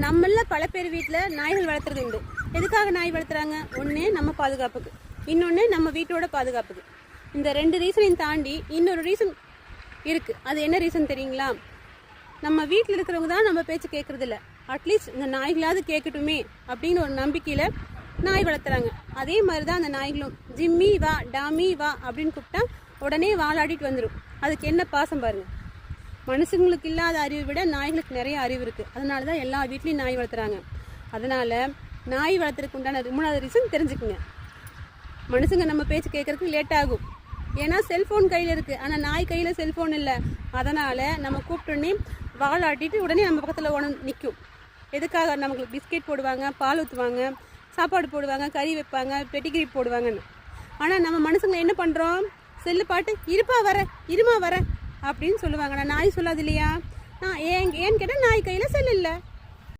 நம்மள பல பேர் வீட்டில் நாய்கள் வளர்த்துறது உண்டு. எதுக்காக நாய் வளர்த்துறாங்க? ஒன்று நம்ம பாதுகாப்புக்கு, இன்னொன்று நம்ம வீட்டோட பாதுகாப்புக்கு. இந்த ரெண்டு ரீசனையும் தாண்டி இன்னொரு ரீசன் இருக்குது. அது என்ன ரீசன் தெரியுங்களா? நம்ம வீட்டில் இருக்கிறவங்க தான் நம்ம பேச்சு கேட்குறது இல்லை, அட்லீஸ்ட் இந்த நாய்களாவது கேட்கட்டுமே அப்படின்னு ஒரு நம்பிக்கையில் நாய் வளர்த்துறாங்க. அதே மாதிரி தான் அந்த நாய்களும் ஜிம்மி வா டாமி வா அப்படின்னு கூப்பிட்டா உடனே வாலாடிட்டு வந்துடும். அதுக்கு என்ன பாசம் பாருங்கள். மனுஷங்களுக்கு இல்லாத அறிவை விட நாய்களுக்கு நிறைய அறிவு இருக்குது. அதனால தான் எல்லா வீட்லேயும் நாய் வளர்த்துறாங்க. அதனால் நாய் வளர்த்துறதுக்கு உண்டான 3வது ரீசன் தெரிஞ்சுக்குங்க. மனுஷங்க நம்ம பேச்சு கேட்குறதுக்கு லேட் ஆகும், ஏன்னா செல்ஃபோன் கையில் இருக்குது. ஆனால் நாய் கையில் செல்ஃபோன் இல்லை. அதனால் நம்ம கூப்பிட்டோன்னே வாலாட்டிட்டு உடனே நம்ம பக்கத்தில் உடனே நிற்கும். எதுக்காக? நமக்கு பிஸ்கெட் போடுவாங்க, பால் ஊற்றுவாங்க, சாப்பாடு போடுவாங்க, கறி வைப்பாங்க, பெட்டிகிரி போடுவாங்கன்னு. ஆனால் நம்ம மனுஷங்க என்ன பண்ணுறோம்? செல்லு பாட்டு இருப்பா வர இருமா வர அப்படின்னு சொல்லுவாங்க. நான் நாய் சொல்லாது இல்லையா? ஏன்னு கேட்டால் நாய் கையில் செல்லு இல்லை.